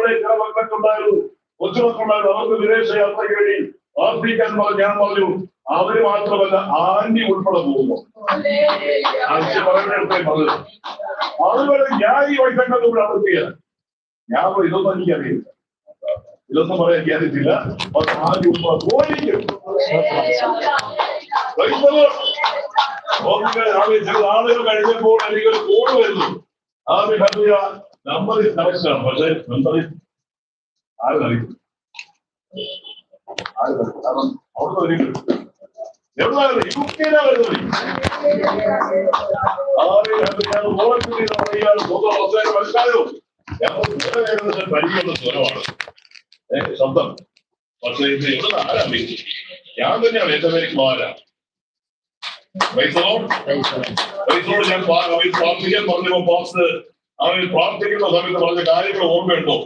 അവിടെ ചില മക്കൾക്കുണ്ടായിരുന്നു, കൊച്ചുമക്കളുണ്ടായിരുന്നു. അവർക്ക് വിദേശ യാത്രയ്ക്ക് വേണ്ടി പ്രാർത്ഥിക്കാൻ ഞാൻ പറഞ്ഞു. അവര് മാത്രമല്ല, ആന്റി ഉൾപ്പെടെ പോകുന്നു. പറഞ്ഞത് അതുപോലെ ഞാൻ ഈ വൈഫൈ കൂടെ അവർത്തിയാണ്. ഞാൻ ഇതൊന്നും എനിക്കറിയില്ല, ഇതൊന്നും പറയാൻ എനിക്കറിയത്തില്ല. ആന്റി ഉൾപ്പെടെ പോയിരിക്കും. ചില ആളുകൾ കഴിഞ്ഞപ്പോൾ എനിക്കൊരു കോഡ് വരുന്നു. ആദ്യം കണ്ടുക നമ്പർ കറക്റ്റാണ്, പക്ഷേ നമ്പറിൽ ആരും കാരണം അവിടെ ഒരിക്കലും എവിടെയാണ് യുക്തിയിലാ വരുന്നത്. മനസ്സിലായോ? ഞങ്ങൾ പരിചയമുള്ള സ്വരമാണ് ശബ്ദം. പക്ഷേ ഇത് എവിടെ ആരാണ്? ഞാൻ തന്നെയാണ്. എന്റെ പേര് ക്ലാര. ഞാൻ പ്രാർത്ഥിക്കാൻ പറഞ്ഞപ്പോ പാസ് അവൻ പ്രാർത്ഥിക്കുന്ന സമയത്ത് പറഞ്ഞ കാര്യങ്ങൾ ഓർമ്മയുണ്ടോ?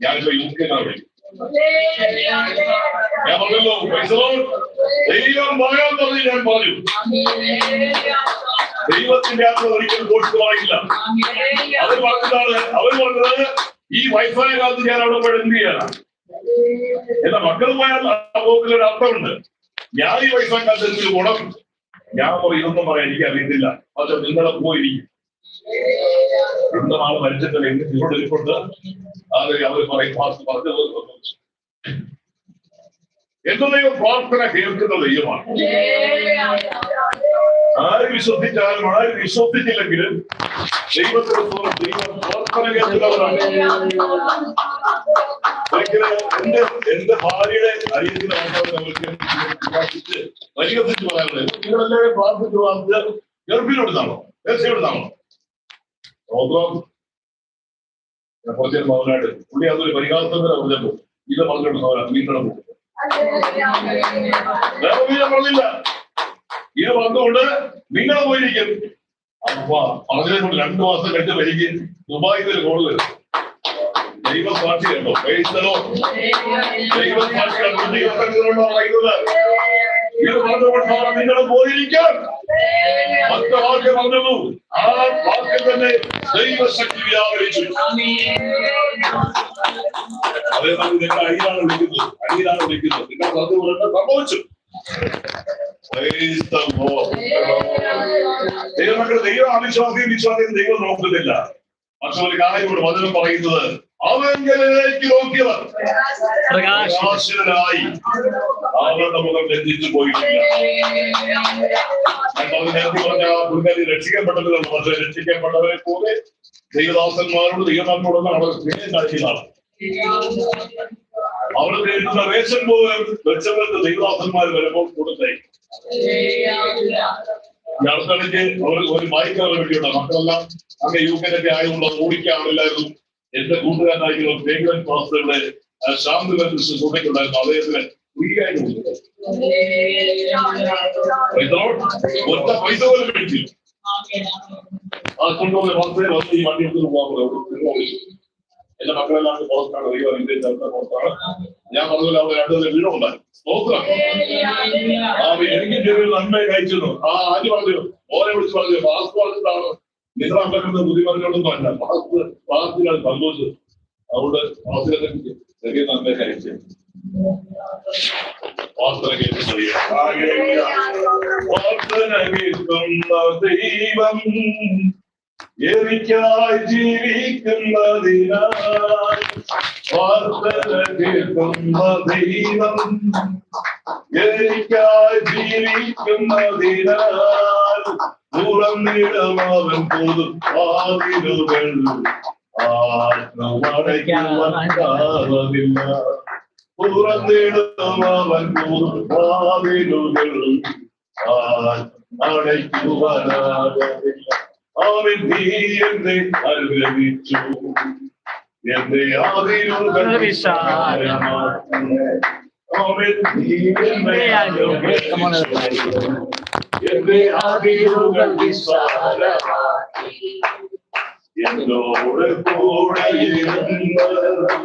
ഞാനിപ്പോ യുക്തിയിലാണ് വിളിക്കും. ഞാൻ പറഞ്ഞല്ലോ, ദൈവം പറയാൻ പറഞ്ഞ് ഞാൻ പറഞ്ഞു. ദൈവത്തിന്റെ ആത്മ ഒരിക്കലും ദോഷിച്ചു പറയില്ല. അവർ പറഞ്ഞതാണ്, അവർ പറഞ്ഞത് ഈ വൈഫൈ കാലത്ത് ഞാൻ അവിടെ പോയി എന്ത് ചെയ്യാനാ? എന്റെ മക്കളുമായുള്ള ഒരു അർത്ഥമുണ്ട്. ഞാൻ ഈ വൈഫൈ കാലത്ത് എന്തൊരു ഗുണം? ഞാൻ പറയും ഇതൊന്നും പറയാൻ എനിക്ക് അറിയത്തില്ല, പക്ഷെ നിങ്ങളെ പോയിരിക്കും. രണ്ട് നാൾ മരിച്ചിട്ടില്ല, ഇവിടെ ഇരിപ്പുണ്ട്. അവർ പറയും പറഞ്ഞത് എന്റെ ദൈവം പ്രാർത്ഥന കേൾക്കുന്ന ദൈവമാണ്. ആര് വിശ്വസിച്ചാലും ആര് വിശ്വസിച്ചില്ലെങ്കിലും ദൈവത്തിന് ദൈവം പ്രാർത്ഥന കേൾക്കുന്നവരാണ്. എന്റെ ഭാര്യയുടെ അരിയത്തിന് നമ്മൾക്ക് പരിഹസിച്ച് പറയാനുള്ളത്, നിങ്ങളെല്ലാവരും പ്രാർത്ഥിച്ചു പ്രാർത്ഥിച്ച് ഗർഭിലെടുത്താണോ തീർച്ചയായിട്ടും കുറച്ചു മൗനായിട്ട് പുള്ളി അതൊരു പരിഹാസത്തിന് പറഞ്ഞപ്പോ ഇത് പറഞ്ഞിട്ട് വീട്ടിലെ പോകും. പറഞ്ഞില്ല, ഇത് പറഞ്ഞുകൊണ്ട് നിങ്ങൾ പോയിരിക്കും. അപ്പൊ പറഞ്ഞതിനെ കൊണ്ട് 2 മാസം കഴിഞ്ഞ് വരികെ ദുബായിൽ ഒരു കോള് വരും. ദൈവസാക്ഷി കണ്ടോ? ദൈവസാക്ഷിയാണ് പറയുന്നത്. ഇത് പറഞ്ഞുകൊണ്ടാണ് നിങ്ങൾ പോയിരിക്കാൻ. മറ്റു വാക്യം പറഞ്ഞുള്ളൂ, ആ വാക്യം തന്നെ ദൈവശക്തി വ്യാപരിച്ചു. അതേസമയം നിങ്ങൾ അടിയിലാണ് വിളിക്കുന്നത്, നിങ്ങൾ പറഞ്ഞുകൊണ്ട് സംഭവിച്ചു. ദൈവമക്കൾ ദൈവം അവിശ്വാസിയും വിശ്വാസിയും ദൈവം നോക്കുന്നില്ല. പക്ഷെ ഒരു കാര്യമാണ് വചനം പറയുന്നത്, അവങ്കലേക്ക് നോക്കിയവർ പ്രകാശനായി അവരുടെ മുഖം ലജ്ജിച്ചു പോയിട്ടില്ല. നേരത്തെ പറഞ്ഞ പുള്ളിക്കാരി രക്ഷിക്കപ്പെട്ടവരാണ്. പക്ഷെ രക്ഷിക്കപ്പെട്ടവരെ പോലെ ദൈവദാസന്മാരോട് ദൈവനാഥോടൊന്നും അവർ സ്നേഹം കാണിക്കുന്നതാണ്. അവർക്ക് കിട്ടുന്ന റേഷൻ പോലും വെച്ചവർക്ക് ദൈവദാസന്മാർ വരുമ്പോൾ കൊടുത്തേ. ഈ അടുത്തിടയ്ക്ക് അവർ ഒരു ബൈക്ക് അവർ വേണ്ടിയുണ്ട്. മക്കളെല്ലാം അങ്ങനെ യുകെയിലൊക്കെ ആയതുകൊണ്ട് അത് ഓടിക്കാറില്ലായിരുന്നു. എന്റെ കൂട്ടുകാരനായിരിക്കും പേഗൻ പാസ്റ്ററുടെ ശാന്തിലാൽ സുഖയ്ക്കുണ്ടായിരുന്നു. അദ്ദേഹത്തിന് ഫ്രീ ആയിട്ട് കൊടുത്തത്. ഒറ്റ പൈസ പോലും മേടിച്ചില്ല. ആ കൊണ്ടുപോയി വന്നേ വന്ന് ഈ വണ്ടി എടുത്ത് പോകാൻ എന്റെ മക്കളെല്ലാം പുറത്താണ്. ദൈവം ഇന്ത്യൻ ചേർത്ത പുറത്താണ്. ഞാൻ പറഞ്ഞില്ല, അവിടെ 2 വീടുണ്ടായി. എനിക്ക് ചെറിയൊരു നന്മ കഴിച്ചിരുന്നു. ആ ആദ്യം പറഞ്ഞു, ഓരെ വിളിച്ച് പറഞ്ഞു, പാസ് പറഞ്ഞിട്ടാണ് നിങ്ങൾ ഉണ്ടാക്കുന്ന ബുദ്ധിമറികളൊന്നും അല്ല, പാസ്റ്റിനാണ് സന്തോഷം. അതുകൊണ്ട് പാസ്റ്റിനെ ചെറിയ നന്മ കഴിച്ചു. പ്രാർത്ഥന കേൾക്കുന്ന ദൈവം എനിക്കായി ജീവിക്കുന്നതിനാൽ, പ്രാർത്ഥന കേൾക്കുന്ന ദൈവം എനിക്കായി ജീവിക്കുന്നതിനാൽ, തുറന്നിടമാവൻ പൊതു വാതിലുകൾ ആത്മവടയ്ക്കുവാനില്ല. തുറന്നിടമാവൻ പൊതു വാതിലുകൾ അടയ്ക്കുവാനാകില്ല. അവൻ നീ എന്നെ അനുഗ്രഹിച്ചു, എന്റെ അതിരുകൾ വിശാലമാക്കി. അവൻ നീ എന്നെ അനുഗ്രഹിച്ചു, എന്റെ അതിരുകൾ വിശാലമാക്കി. എന്നോട് കൂടെ എന്നെ കാത്തിടേണം.